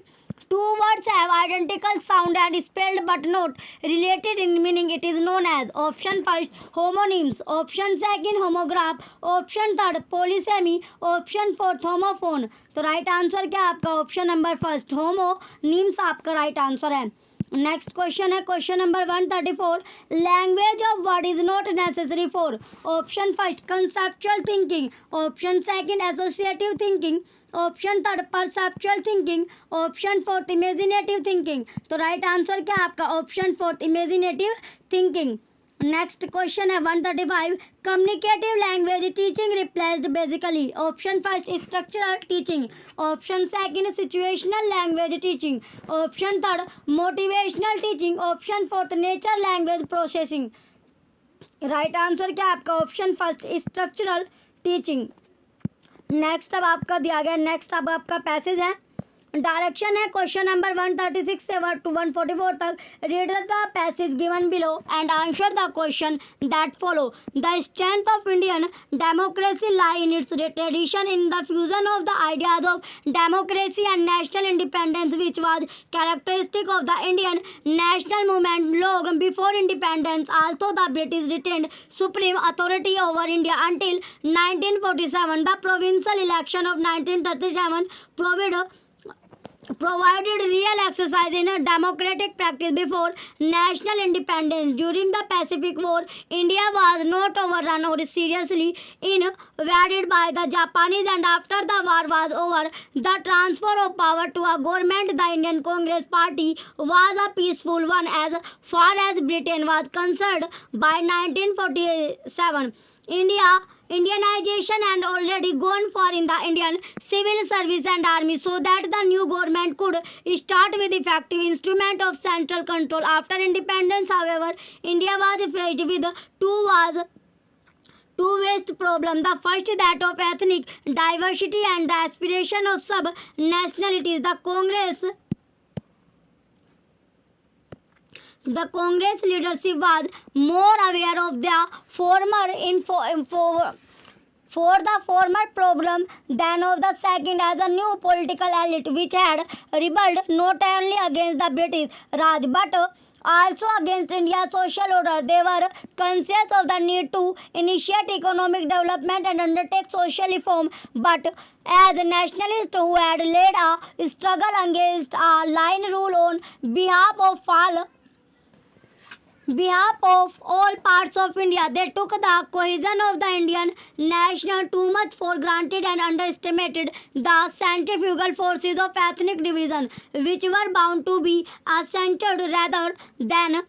two words have identical sound and spelled but not related in meaning, it is known as, option first homonyms, option second homograph, option third polysemy, option fourth homophone। तो right answer क्या है आपका? Option number first homonyms आपका right answer है। Next question है question number 134, language of word is not necessary for, option first conceptual thinking, option second associative thinking, option third perceptual thinking, option fourth imaginative thinking. तो right answer क्या है आपका? Option fourth imaginative thinking. Next question है 135, communicative language teaching replaced basically, option first structural teaching, option second situational language teaching, option third motivational teaching, option fourth nature language processing. Right answer क्या है आपका? Option first structural teaching. Next अब आपका दिया गया, next अब आपका passage है, डायरेक्शन है क्वेश्चन नंबर 136 से 144 तक। Read the passage given below and answer the question that follow. The strength of Indian democracy lie in its tradition in the fusion of the ideas of democracy and national independence which was characteristic of the Indian national movement long before independence. Also the British retained supreme authority over India until 1947। The provincial election of 1937 provided real exercise in a democratic practice before national independence. During the Pacific War, India was not overrun or seriously invaded by the Japanese, and after the war was over, the transfer of power to a government, the Indian Congress Party, was a peaceful one as far as Britain was concerned. By 1947, Indianization had already gone far in the Indian civil service and army, so that the new government could start with effective instrument of central control. After independence, however, India was faced with two vast problems. The first, that of ethnic diversity and the aspiration of sub-nationalities. The Congress leadership was more aware of the former problem than of the second, as a new political elite which had rebelled not only against the British Raj but also against India's social order. They were conscious of the need to initiate economic development and undertake social reform, but as nationalists who had led a struggle against a line rule on behalf of behalf of all parts of India. They took the cohesion of the Indian nation too much for granted and underestimated the centrifugal forces of ethnic division, which were bound to be accentuated rather than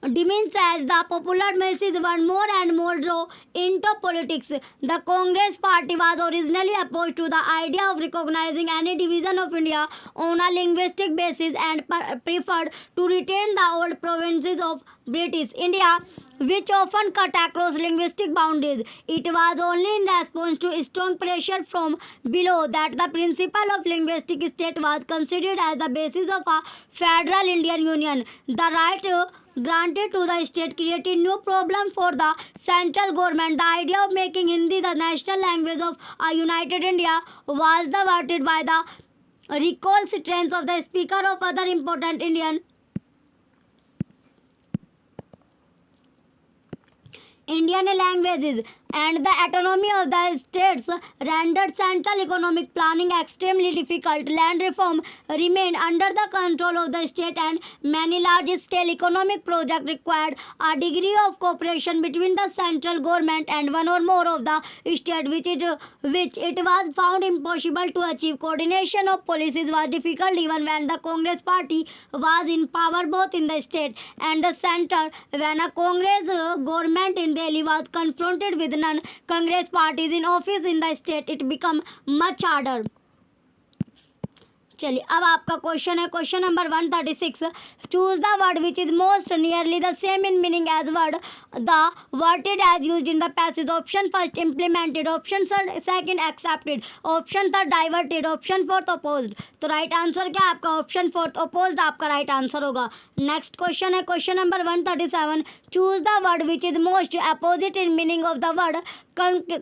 diminished as the popular masses were more and more drawn into politics. The Congress party was originally opposed to the idea of recognizing any division of India on a linguistic basis and preferred to retain the old provinces of British India, which often cut across linguistic boundaries. It was only in response to strong pressure from below that the principle of linguistic state was considered as the basis of a federal Indian Union. The right granted to the state created new problem for the central government. The idea of making Hindi the national language of a united India was thwarted by the recalcitrance of the speaker of other important Indian languages, and the autonomy of the states rendered central economic planning extremely difficult. Land reform remained under the control of the state, and many large-scale economic projects required a degree of cooperation between the central government and one or more of the states, which it was found impossible to achieve. Coordination of policies was difficult even when the Congress party was in power both in the state and the center. When a Congress government in Delhi was confronted with non-Congress parties in office in the state, it become much harder. चलिए अब आपका question है question number 136. Choose the word which is most nearly the same in meaning as word the averted as use in the passage. Option first implemented, option second accepted, option third diverted, option fourth opposed. तो right answer क्या आपका option fourth opposed आपका right answer होगा. Next question है question number 137. Choose the word which is most opposite in meaning of the word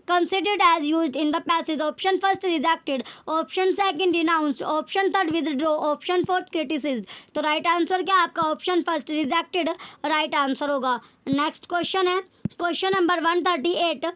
considered as used in the passage. Option first rejected, option second denounced, option third withdraw, option fourth criticized. तो right answer क्या आपका option first rejected right answer होगा. Next question है question number 138.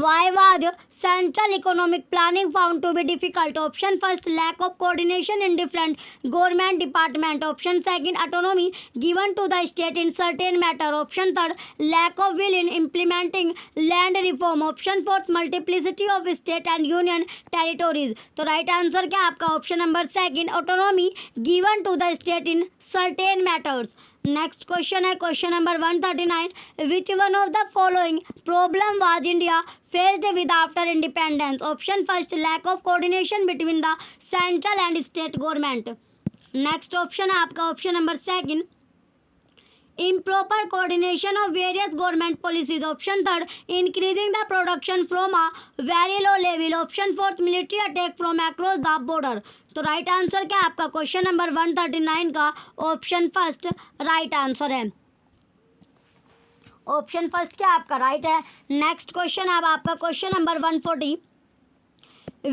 Why was central economic planning found to be difficult? Option first, lack of coordination in different government departments. Option second, autonomy given to the state in certain matter. Option third, lack of will in implementing land reform. Option fourth, multiplicity of state and union territories. तो right answer क्या आपका option number second, autonomy given to the state in certain matters. Next question है question number 139. Which one of the following problem was India faced with after independence. Option first, lack of coordination between the central and state government. Next option है आपका option number second, improper coordination of various government policies. Option third, increasing the production from a very low level. Option fourth, military attack from across the border. तो right answer क्या आपका question number 139 का option first right answer है. Option first क्या आपका right है. Next question अब आपका question number 140.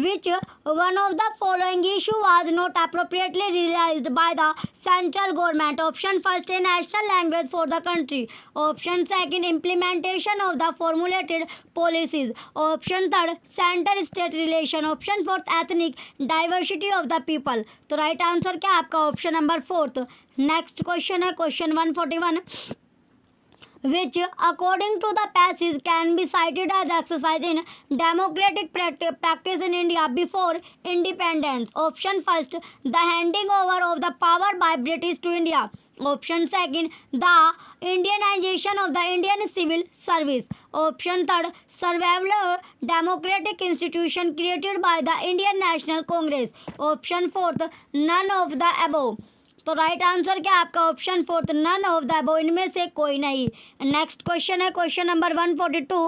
Which one of the following issue was not appropriately realized by the central government? Option first, a national language for the country. Option second, implementation of the formulated policies. Option third, center-state relation. Option fourth, ethnic diversity of the people. तो right answer क्या आपका option number fourth. Next question है question 141. which according to the passage can be cited as exercise in democratic practice in India before independence. Option first, the handing over of the power by British to India. Option second, the Indianization of the Indian civil service. Option third, survival democratic institution created by the Indian National Congress. Option fourth, none of the above. तो right answer क्या आपका option fourth, none of the above, इनमें से कोई नहीं. Next question है question number 142.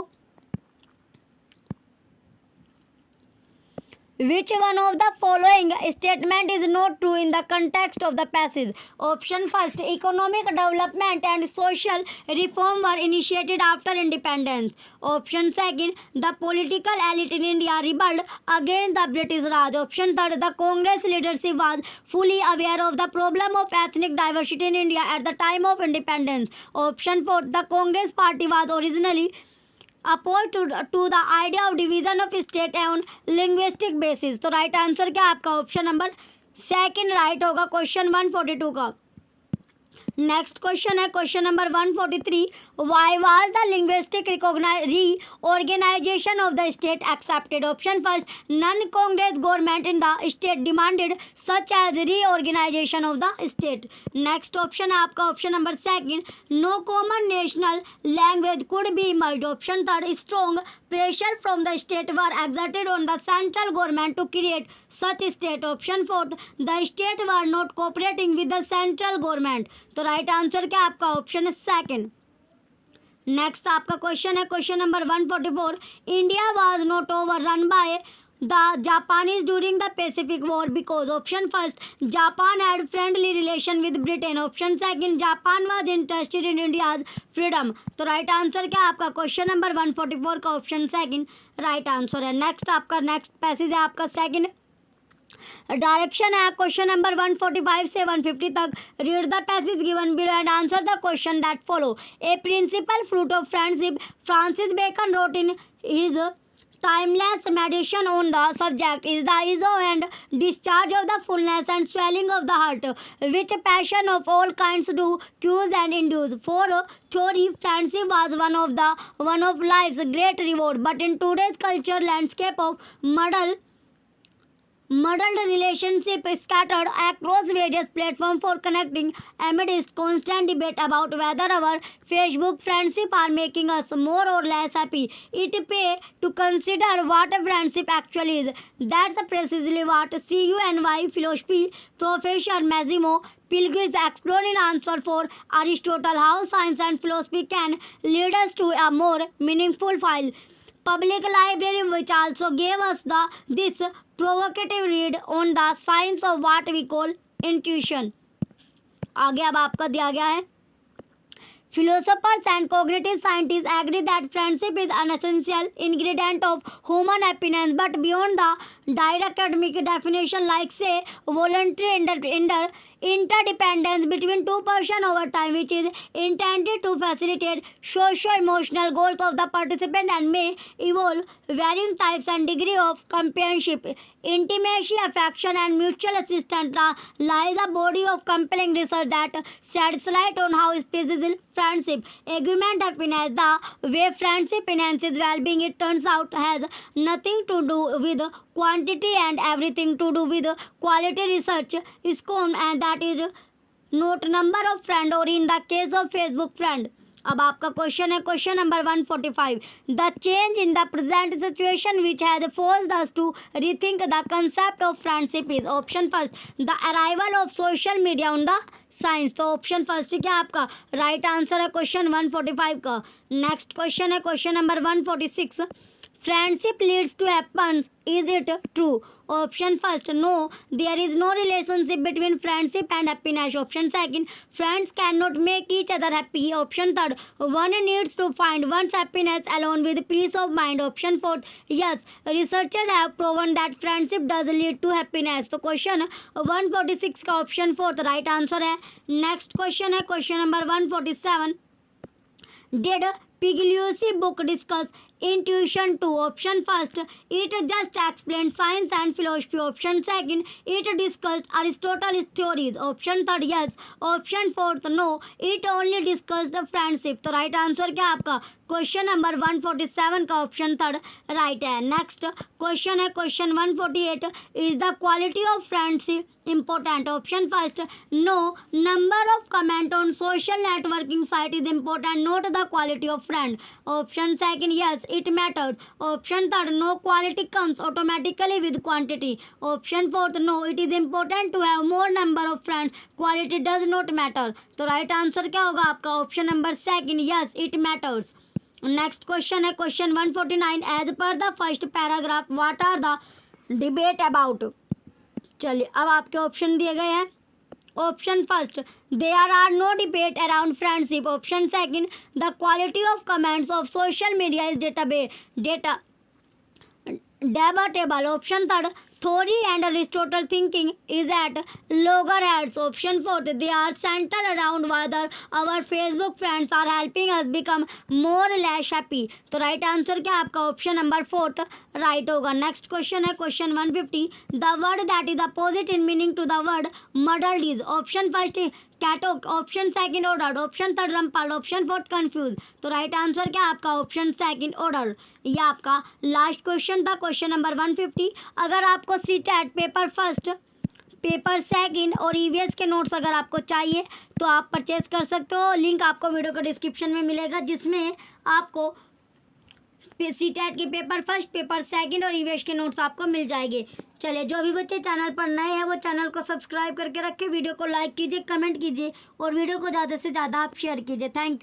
Which one of the following statement is not true in the context of the passage? Option first, economic development and social reform were initiated after independence. Option second, the political elite in India rebelled against the British Raj. Option third, the Congress leadership was fully aware of the problem of ethnic diversity in India at the time of independence. Option fourth, the Congress party was originally opposed to the idea of division of state on linguistic basis. तो right answer क्या आपका option number second right होगा question 142 का. Next question है question number 143. Why was the linguistic reorganisation of the state accepted? Option first, none Congress government in the state demanded such as reorganisation of the state. Next option है आपका option number second, no common national language could be emerged. Option third, strong pressure from the state were exerted on the central government to create such state. Option fourth, the state were not cooperating with the central government. तो right answer क्या आपका option है second. Next आपका question है question number 144. India was not overrun by the Japanese during the Pacific War because option first, Japan had friendly relation with Britain. Option second, Japan was interested in India's freedom. तो right answer क्या आपका question number 144 का option second right answer है. Next आपका next passage है आपका second direction है question number 145 से 150 तक. Read the passage given below and answer the question that follow. A principle fruit of friendship, Francis Bacon wrote in his timeless meditation on the subject is the issue and discharge of the fullness and swelling of the heart, which passion of all kinds do cause and induce. For theory, friendship was one of life's great reward, but in today's culture landscape of muddled relationship scattered across various platforms for connecting amidst constant debate about whether our Facebook friendship are making us more or less happy. It pay to consider what a friendship actually is. That's precisely what CUNY philosophy professor Massimo Pilgrim explored in answer for Aristotle, how science and philosophy can lead us to a more meaningful file. Public library, which also gave us this provocative read on the science of what we call intuition. आगे अब आपका दिया गया है. Philosophers and cognitive scientists agree that friendship is an essential ingredient of human happiness, but beyond the direct academic definition, like say voluntary interdependence between two persons over time, which is intended to facilitate socio-emotional goals of the participant and may involve varying types and degree of companionship, intimacy, affection, and mutual assistance, lies a body of compelling research that sheds light on how species friendship augment happiness. The way friendship enhances well-being, it turns out, has nothing to do with quantity and everything to do with quality. Research is common, and that is not number of friend, or in the case of Facebook friend. अब आपका question है question number 145. The change in the present situation which has forced us to rethink the concept of friendship is. Option first, the arrival of social media on the science. तो option first क्या आपका right answer है question 145 का. Next question है question number 146. Friendship leads to happiness, is it true? Option first, no, there is no relationship between friendship and happiness. Option second, friends can not make each other happy. Option third, one needs to find one's happiness alone with peace of mind. Option fourth, yes, researcher have proven that friendship does lead to happiness. तो question 146 का option fourth right answer है. Next question है question number 147. Did Pigliucci book discuss intuition too? Option first, it just explained science and philosophy. Option second, it discussed Aristotle's theories. Option third, yes. Option fourth, no, it only discussed friendship. तो right answer क्या आपका question number 147 का option third right है. Next question है question 148. Is the quality of friendship important? Option first, no, number of comment on social networking site is important, not the quality of friend. Option second, yes, it matters. Option third, no, quality comes automatically with quantity. Option fourth, no, it is important to have more number of friends, quality does not matter. तो right answer क्या होगा आपका option number second, yes, it matters. Next question है question 149. As per the first paragraph what are the debate about? चलिए अब आपके option दिए गए हैं. Option first, there are no debate around friendship. Option second, the quality of comments of social media is debatable. Option third, theory and Aristotle thinking is at loggerheads. Option fourth, they are centered around whether our Facebook friends are helping us become more or less happy. तो right answer क्या आपका option number fourth right होगा. Next question है question 150. The word that is opposite in meaning to the word muddled is. Option first, cat option second order, option third rumple, option fourth confuse. तो right answer क्या आपका option second order. ये आपका last question था, question number 150। अगर आपको CTET paper first, paper second और EVS के नोट्स अगर आपको चाहिए तो आप परचेज कर सकते हो। लिंक आपको वीडियो के डिस्क्रिप्शन में मिलेगा, जिसमें आपको सीटेट के पेपर फर्स्ट, पेपर सेकंड और ईवीएस के नोट्स आपको मिल जाएंगे। चलिए, जो भी बच्चे चैनल पर नए हैं वो चैनल को सब्सक्राइब करके रखें, वीडियो को लाइक कीजिए, कमेंट कीजिए और वीडियो को ज़्यादा से ज़्यादा आप शेयर कीजिए। Thank you.